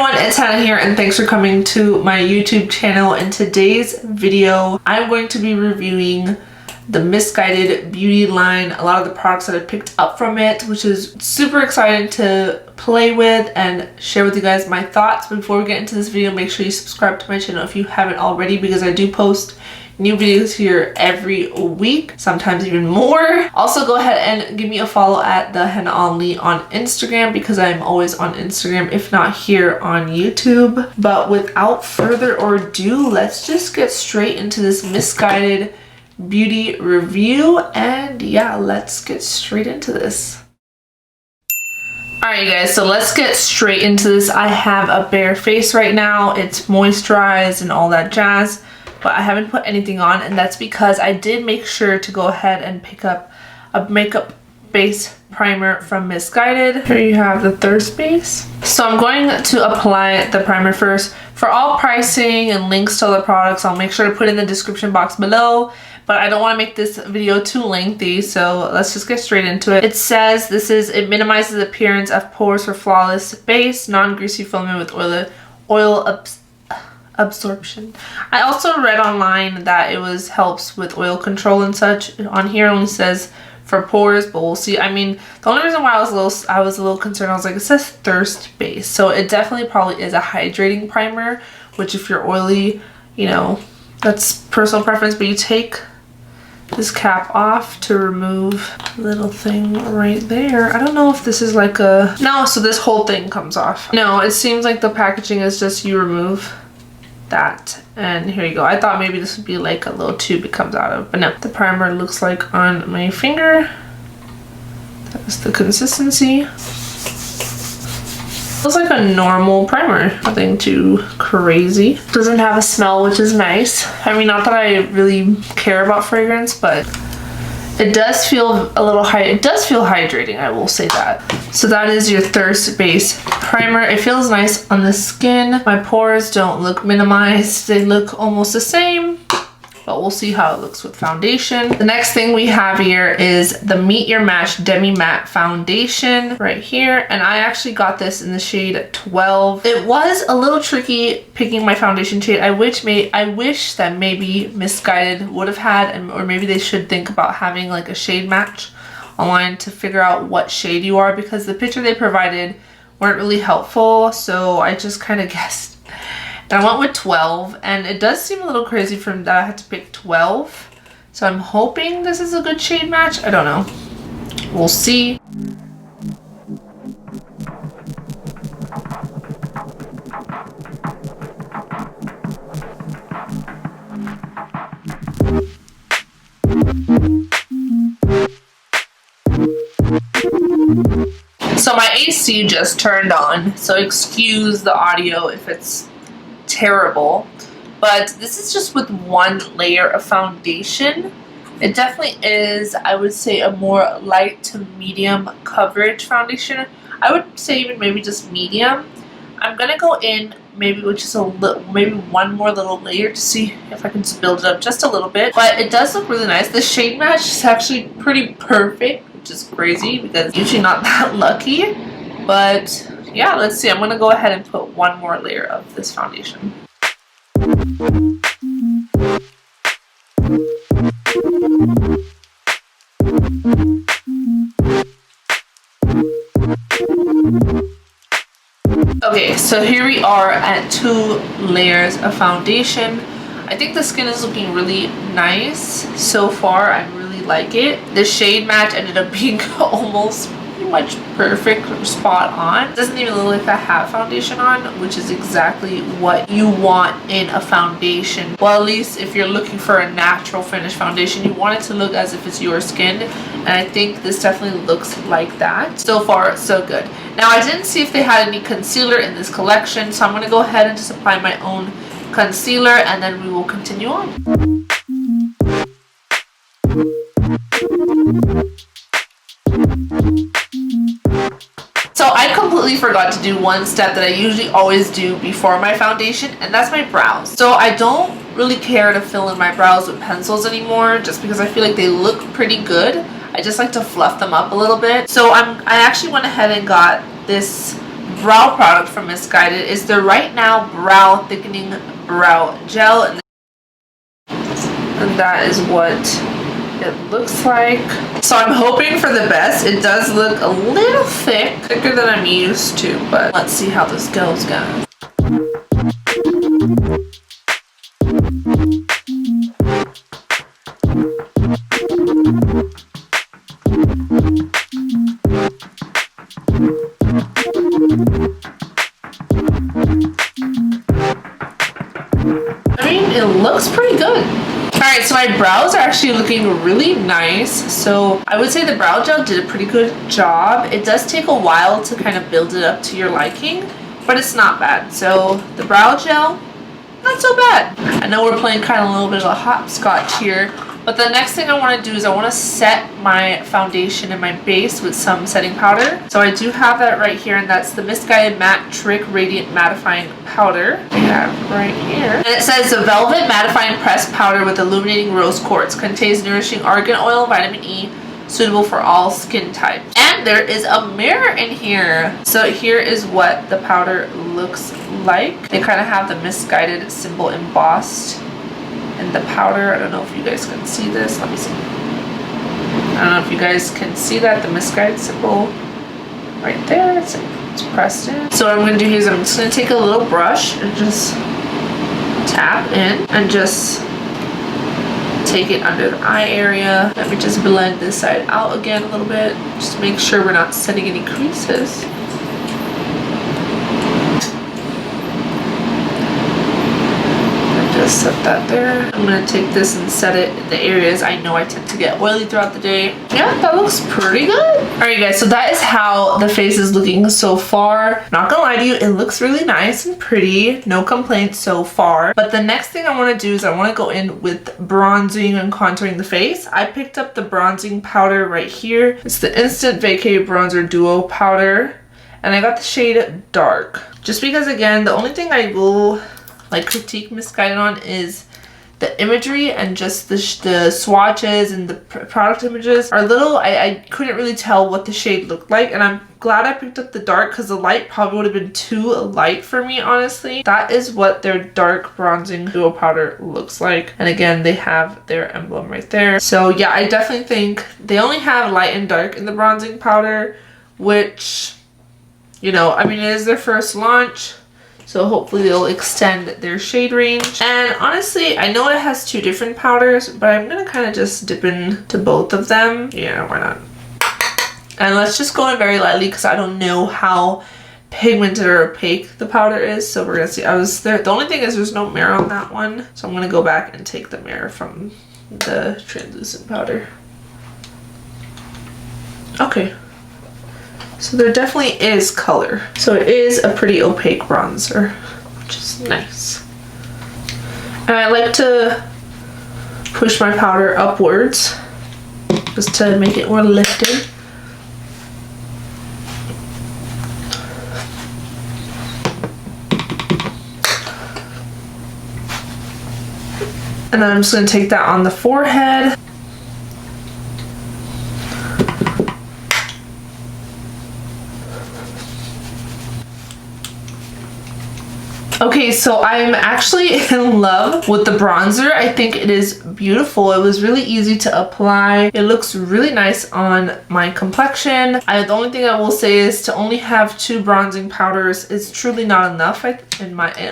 everyone, it's Hannah here and thanks for coming to my YouTube channel. In today's video, I'm going to be reviewing the Missguided beauty line, a lot of the products that I picked up from it, which is super exciting to play with and share with you guys my thoughts. Before we get into this video, make sure you subscribe to my channel if you haven't already, because I do post new videos here every week, sometimes even more. Also, go ahead and give me a follow at Thehennaali on Instagram, because I'm always on Instagram, if not here on YouTube. But without further ado, let's just get straight into this Missguided beauty review. And yeah, let's get straight into this. Alright guys, so let's get straight into this. I have a bare face right now. It's moisturized and all that jazz, but I haven't put anything on, and that's because I did make sure to go ahead and pick up a makeup base primer from Missguided. Here you have the Thirst Base. So I'm going to apply the primer first. For all pricing and links to other products, I'll make sure to put in the description box below, but I don't want to make this video too lengthy, so let's just get straight into it. It says it minimizes the appearance of pores for flawless base, non-greasy filament with oil absorption. I also read online that it helps with oil control and such. On here it only says for pores, but we'll see. I mean, the only reason why I was a little concerned, I was like, it says Thirst Base, so it definitely probably is a hydrating primer, which if you're oily, you know, that's personal preference. But you take this cap off to remove the little thing right there. I don't know if this is like a... No, so this whole thing comes off. No, it seems like the packaging is just you remove that, and here you go. I thought maybe this would be like a little tube it comes out of, but no. The primer looks like on my finger. That's the consistency. Looks like a normal primer, nothing too crazy. Doesn't have a smell, which is nice. I mean, not that I really care about fragrance, but it does feel a little it does feel hydrating, I will say that. So that is your Thirst Base primer. It feels nice on the skin. My pores don't look minimized. They look almost the same, but we'll see how it looks with foundation. The next thing we have here is the Meet Your Match Demi Matte Foundation right here. And I actually got this in the shade 12. It was a little tricky picking my foundation shade. I wish that maybe Missguided would have had, or maybe they should think about having like a shade match online to figure out what shade you are, because the picture they provided weren't really helpful. So I just kind of guessed. And I went with 12, and it does seem a little crazy for that I had to pick 12. So I'm hoping this is a good shade match. I don't know. We'll see. So my AC just turned on, so excuse the audio if it's terrible, but this is just with one layer of foundation. It definitely is, I would say, a more light to medium coverage foundation. I would say even maybe just medium. I'm gonna go in maybe with just maybe one more little layer to see if I can just build it up just a little bit. But it does look really nice. The shade match is actually pretty perfect, which is crazy because usually not that lucky. But yeah, let's see. I'm gonna go ahead and put one more layer of this foundation. Okay, so here we are at 2 layers of foundation. I think the skin is looking really nice so far. I really like it. The shade match ended up being almost pretty much perfect, spot on. It doesn't even look like I have foundation on, which is exactly what you want in a foundation. Well, at least if you're looking for a natural finish foundation, you want it to look as if it's your skin, and I think this definitely looks like that. So far, so good. Now, I didn't see if they had any concealer in this collection, so I'm going to go ahead and just apply my own concealer, and then we will continue on. So I completely forgot to do one step that I usually always do before my foundation, and that's my brows. So I don't really care to fill in my brows with pencils anymore, just because I feel like they look pretty good. I just like to fluff them up a little bit. So I actually went ahead and got this brow product from Missguided is the Right Now Brow Thickening Brow Gel. And that is what it looks like. So I'm hoping for the best. It does look a little thicker than I'm used to, but let's see how this goes, guys. I mean, it looks pretty good. Alright, so my brows are actually looking really nice. So I would say the brow gel did a pretty good job. It does take a while to kind of build it up to your liking, but it's not bad. So the brow gel, not so bad. I know we're playing kind of a little bit of a hopscotch here, but the next thing I want to do is I want to set my foundation and my base with some setting powder. So I do have that right here, and that's the Missguided Matte Trick Radiant Mattifying Powder. I have right here. And it says the Velvet Mattifying Pressed Powder with Illuminating Rose Quartz. Contains nourishing argan oil, vitamin E, suitable for all skin types. And there is a mirror in here. So here is what the powder looks like. They kind of have the Missguided symbol embossed in the powder. I don't know if you guys can see this. Let me see. I don't know if you guys can see that, the Missguided symbol right there. It's pressed in. So what I'm going to do here is I'm just going to take a little brush and just tap in and just take it under the eye area. Let me just blend this side out again a little bit, just to make sure we're not setting any creases. Just set that there. I'm going to take this and set it in the areas I know I tend to get oily throughout the day. Yeah, that looks pretty good. Alright guys, so that is how the face is looking so far. Not gonna lie to you, it looks really nice and pretty. No complaints so far. But the next thing I want to do is I want to go in with bronzing and contouring the face. I picked up the bronzing powder right here. It's the Instant Vacay Bronzer Duo Powder. And I got the shade Dark. Just because, again, the only thing I will critique Missguided on is the imagery, and just the swatches and the product images are little. I couldn't really tell what the shade looked like, and I'm glad I picked up the dark because the light probably would have been too light for me, honestly. That is what their dark bronzing duo powder looks like, and again, they have their emblem right there. So yeah, I definitely think they only have light and dark in the bronzing powder, which, you know, I mean, it is their first launch. So hopefully they'll extend their shade range. And honestly, I know it has two different powders, but I'm gonna kind of just dip into both of them. Yeah, why not? And let's just go in very lightly because I don't know how pigmented or opaque the powder is. So we're gonna see. The only thing is there's no mirror on that one. So I'm gonna go back and take the mirror from the translucent powder. Okay. So there definitely is color. So it is a pretty opaque bronzer, which is nice. And I like to push my powder upwards just to make it more lifted. And then I'm just going to take that on the forehead. Okay, so I'm actually in love with the bronzer. I think it is beautiful. It was really easy to apply. It looks really nice on my complexion. The only thing I will say is to only have two bronzing powders is truly not enough,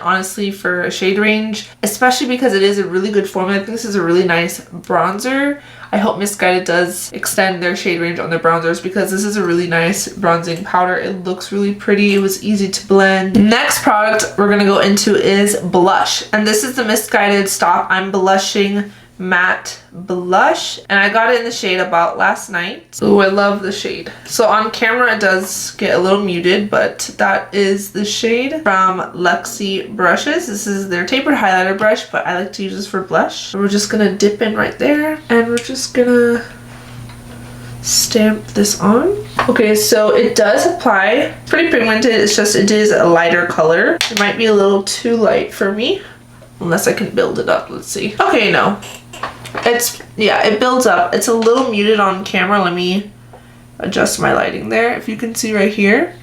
honestly, for a shade range, especially because it is a really good formula. I think this is a really nice bronzer. I hope Missguided does extend their shade range on their bronzers because this is a really nice bronzing powder. It looks really pretty. It was easy to blend. Next product we're going to go into is blush. And this is the Missguided Stop I'm Blushing Matte Blush. And I got it in the shade About Last Night. Oh, I love the shade. So on camera it does get a little muted, but that is the shade from Luxie Brushes. This is their tapered highlighter brush, but I like to use this for blush. So we're just gonna dip in right there, and we're just gonna stamp this on. Okay, so it does apply. It's pretty pigmented. It's just it is a lighter color. It might be a little too light for me, unless I can build it up. Let's see. Okay, no. It builds up. It's a little muted on camera. Let me adjust my lighting there. If you can see right here.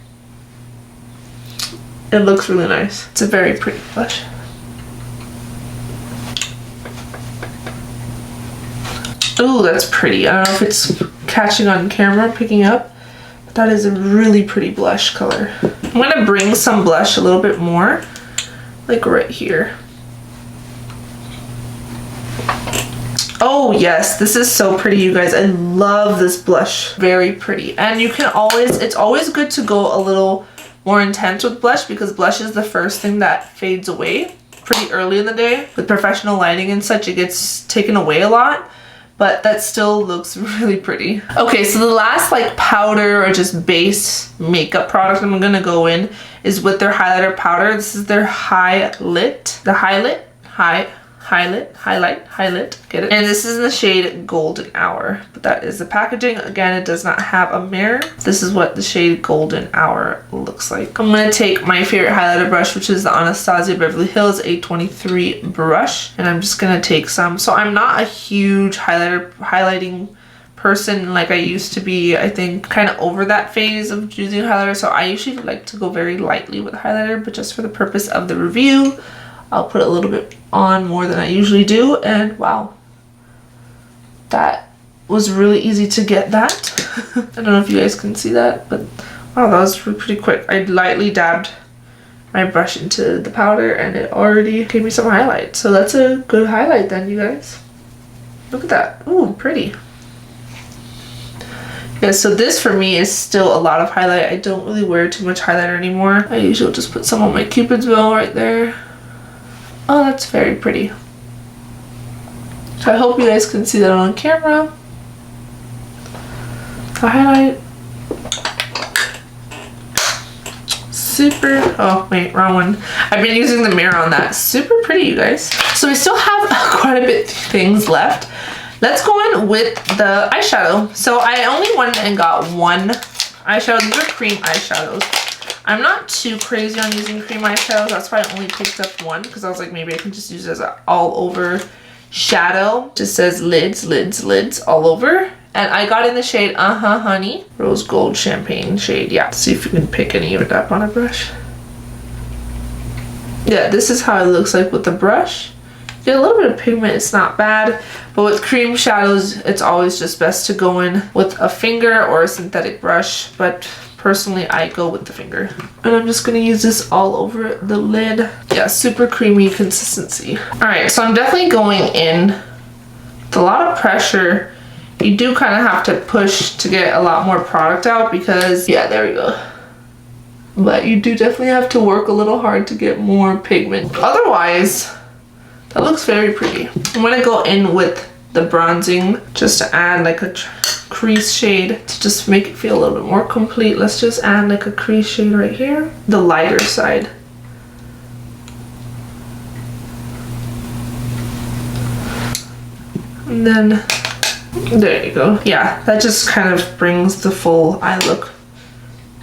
It looks really nice. It's a very pretty blush. Ooh, that's pretty. I don't know if it's catching on camera, picking up, but that is a really pretty blush color. I'm gonna bring some blush a little bit more, like right here. Oh yes, this is so pretty, you guys. I love this blush. Very pretty. And you can always, it's always good to go a little more intense with blush because blush is the first thing that fades away pretty early in the day. With professional lighting and such, it gets taken away a lot, but that still looks really pretty. Okay, so the last like powder or just base makeup product I'm gonna go in is with their highlighter powder. This is their highlight, get it? And this is in the shade Golden Hour, but that is the packaging. Again, it does not have a mirror. This is what the shade Golden Hour looks like. I'm gonna take my favorite highlighter brush, which is the Anastasia Beverly Hills 823 brush, and I'm just gonna take some. So I'm not a huge highlighting person like I used to be. I think kind of over that phase of using highlighter, so I usually like to go very lightly with highlighter, but just for the purpose of the review, I'll put a little bit on more than I usually do. And wow, that was really easy to get that. I don't know if you guys can see that, but wow, that was pretty quick. I lightly dabbed my brush into the powder and it already gave me some highlight. So that's a good highlight then, you guys. Look at that. Ooh, pretty. Yeah, so this for me is still a lot of highlight. I don't really wear too much highlighter anymore. I usually just put some on my Cupid's bow right there. Oh, that's very pretty. So I hope you guys can see that on camera. The highlight. Super, oh wait, wrong one. I've been using the mirror on that. Super pretty, you guys. So we still have quite a bit of things left. Let's go in with the eyeshadow. So I only went and got one eyeshadow. These are cream eyeshadows. I'm not too crazy on using cream eyeshadows. That's why I only picked up one, because I was like, maybe I can just use it as an all over shadow. Just says lids, lids, lids all over. And I got in the shade Honey. Rose Gold Champagne shade. Yeah, see if you can pick any of it up on a brush. Yeah, this is how it looks like with the brush. Get a little bit of pigment, it's not bad. But with cream shadows, it's always just best to go in with a finger or a synthetic brush. But personally, I go with the finger. And I'm just gonna use this all over the lid. Yeah, super creamy consistency. All right, so I'm definitely going in with a lot of pressure. You do kind of have to push to get a lot more product out because, yeah, there we go. But you do definitely have to work a little hard to get more pigment. Otherwise, that looks very pretty. I'm gonna go in with the bronzing just to add like a crease shade to just make it feel a little bit more complete. Let's just add like a crease shade right here, the lighter side. And then there you go. Yeah, that just kind of brings the full eye look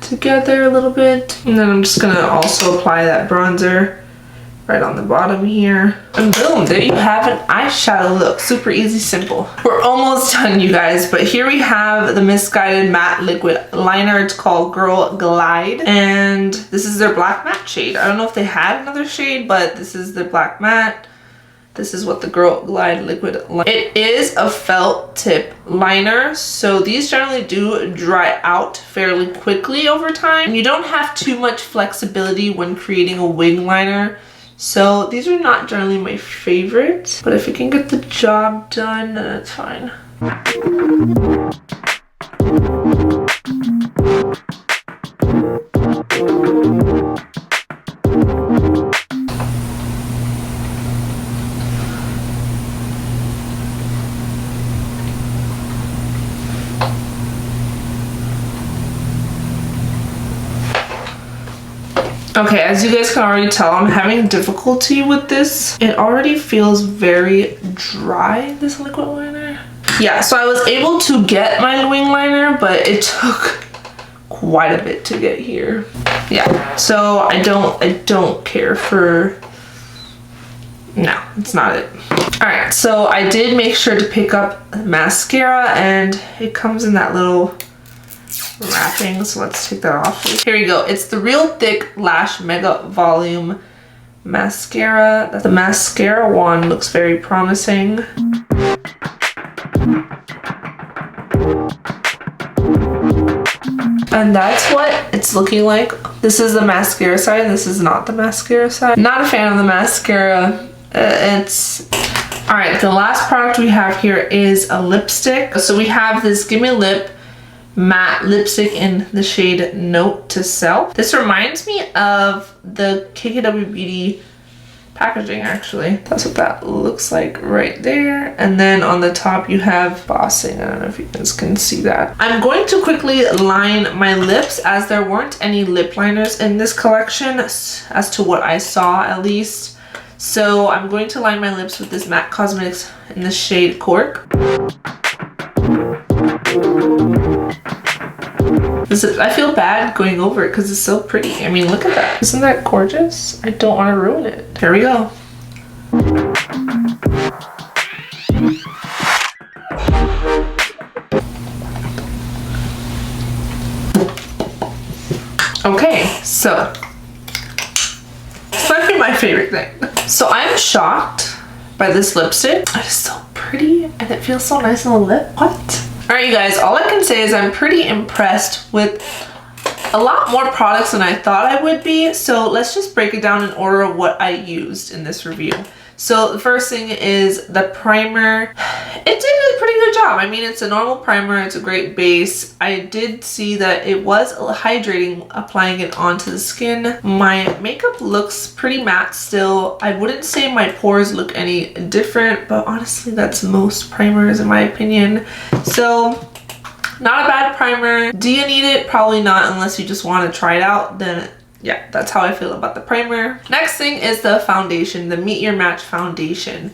together a little bit. And then I'm just gonna also apply that bronzer right on the bottom here. And boom, there you have an eyeshadow look. Super easy, simple. We're almost done, you guys, but here we have the Missguided Matte Liquid Liner. It's called Girl Glide, and this is their black matte shade. I don't know if they had another shade, but this is the black matte. This is what the Girl Glide Liquid Liner. It is a felt tip liner, so these generally do dry out fairly quickly over time. And you don't have too much flexibility when creating a wing liner. So these are not generally my favorite, but if it can get the job done, then it's fine. Okay, as you guys can already tell, I'm having difficulty with this. It already feels very dry, this liquid liner. Yeah, so I was able to get my wing liner, but it took quite a bit to get here. Yeah, so I don't care for, no, it's not it. All right, so I did make sure to pick up mascara, and it comes in that little wrapping, so let's take that off. Here we go. It's the Real Thick Lash Mega Volume Mascara. The mascara wand looks very promising. And that's what it's looking like. This is the mascara side. This is not the mascara side. Not a fan of the mascara. All right, the last product we have here is a lipstick. So we have this Gimme Lip matte lipstick in the shade Note to Self. This reminds me of the KKW Beauty packaging, actually. That's what that looks like right there. And then on the top you have bossing. I don't know if you guys can see that. I'm going to quickly line my lips, as there weren't any lip liners in this collection, as to what I saw at least. So I'm going to line my lips with this MAC Cosmetics in the shade Cork. I feel bad going over it because it's so pretty. I mean, look at that. Isn't that gorgeous? I don't want to ruin it. Here we go. Okay, so this might be my favorite thing. So I'm shocked by this lipstick. It is so pretty and it feels so nice on the lip. What? Alright, you guys, all I can say is I'm pretty impressed with a lot more products than I thought I would be. So let's just break it down in order of what I used in this review. So the first thing is the primer. It did a pretty good job. I mean, it's a normal primer. It's a great base. I did see that it was hydrating applying it onto the skin. My makeup looks pretty matte still. I wouldn't say my pores look any different, but honestly, that's most primers in my opinion. So not a bad primer. Do you need it? Probably not, unless you just want to try it out. Then yeah, that's how I feel about the primer. Next thing is the foundation, the Meet Your Match foundation.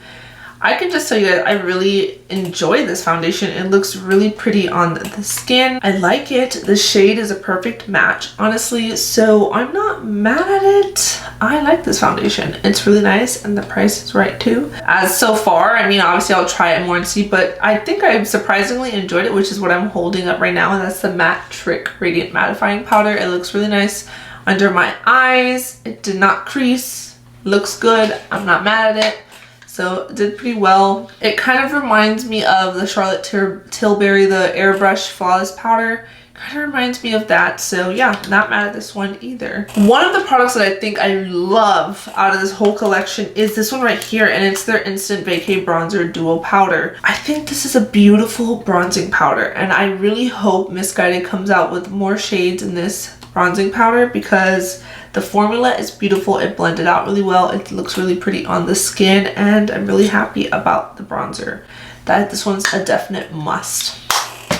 I can just tell you guys, I really enjoy this foundation. It looks really pretty on the skin. I like it. The shade is a perfect match, honestly, so I'm not mad at it. I like this foundation. It's really nice and the price is right too. As so far, I mean, obviously I'll try it more and see, but I think I've surprisingly enjoyed it, which is what I'm holding up right now, and that's the Matte Trick Radiant Mattifying Powder. It looks really nice under my eyes. It did not crease. Looks good. I'm not mad at it. So it did pretty well. It kind of reminds me of the Charlotte Tilbury, the Airbrush Flawless Powder. Kind of reminds me of that. So yeah, not mad at this one either. One of the products that I think I love out of this whole collection is this one right here, and it's their Instant Vacay Bronzer Duo Powder. I think this is a beautiful bronzing powder, and I really hope Missguided comes out with more shades in this bronzing powder, because the formula is beautiful. It blended out really well. It looks really pretty on the skin, and I'm really happy about the bronzer. This one's a definite must.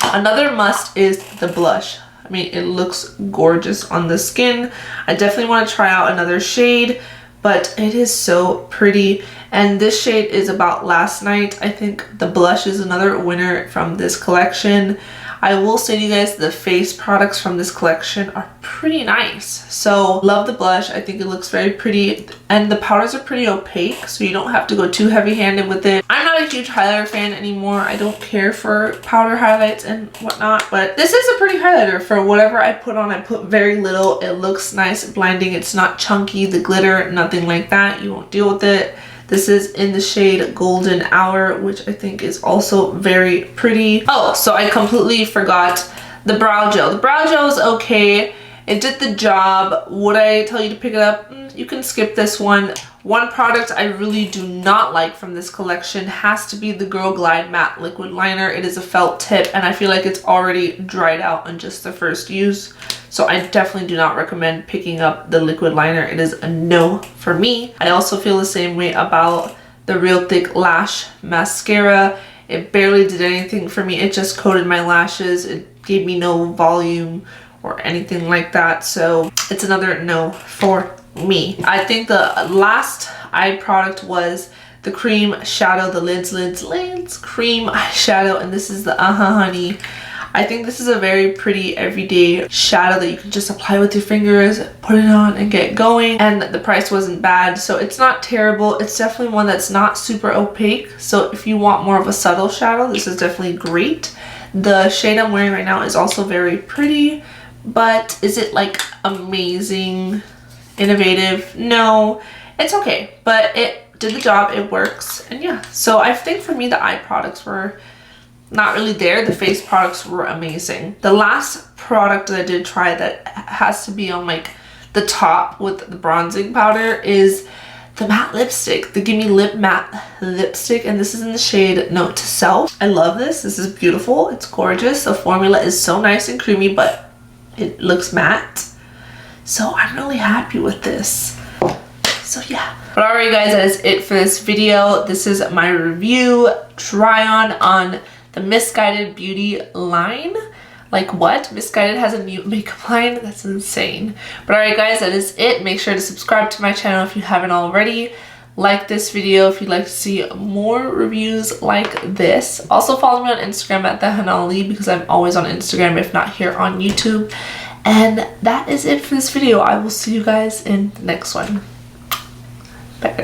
Another must is the blush. I mean, it looks gorgeous on the skin. I definitely want to try out another shade, but it is so pretty. And this shade is About Last Night. I think the blush is another winner from this collection. I will say to you guys, the face products from this collection are pretty nice. So love the blush. I think it looks very pretty, and the powders are pretty opaque, so you don't have to go too heavy-handed with it. I'm not a huge highlighter fan anymore. I don't care for powder highlights and whatnot, but this is a pretty highlighter. For whatever I put on, I put very little. It looks nice blending. It's not chunky, the glitter, nothing like that. You won't deal with it. This is in the shade Golden Hour, which I think is also very pretty. Oh, so I completely forgot the brow gel. The brow gel is okay. It did the job. Would I tell you to pick it up? You can skip this one. One product I really do not like from this collection has to be the Girl Glide Matte Liquid Liner. It is a felt tip, and I feel like it's already dried out on just the first use. So I definitely do not recommend picking up the liquid liner. It is a no for me. I also feel the same way about the Real Thick Lash Mascara. It barely did anything for me. It just coated my lashes. It gave me no volume or anything like that. So it's another no for me. I think the last eye product was the cream shadow, the lids cream eyeshadow, and this is the Honey. I think this is a very pretty everyday shadow that you can just apply with your fingers, put it on and get going, and the price wasn't bad, so it's not terrible. It's definitely one that's not super opaque, so if you want more of a subtle shadow, this is definitely great. The shade I'm wearing right now is also very pretty, but is it like amazing, innovative? No, it's okay, but it did the job, it works, and yeah. So I think for me the eye products were not really there. The face products were amazing. The last product that I did try that has to be on like the top with the bronzing powder is the matte lipstick, the Gimme Lip Matte Lipstick, and this is in the shade Note to Self. I love this. This is beautiful. It's gorgeous. The formula is so nice and creamy, but it looks matte. So I'm really happy with this. So yeah. But alright guys, that is it for this video. This is my review try on the Missguided beauty line. Like what? Missguided has a new makeup line? That's insane. But alright guys, that is it. Make sure to subscribe to my channel if you haven't already. Like this video if you'd like to see more reviews like this. Also follow me on Instagram at Thehennaali because I'm always on Instagram if not here on YouTube. And that is it for this video. I will see you guys in the next one.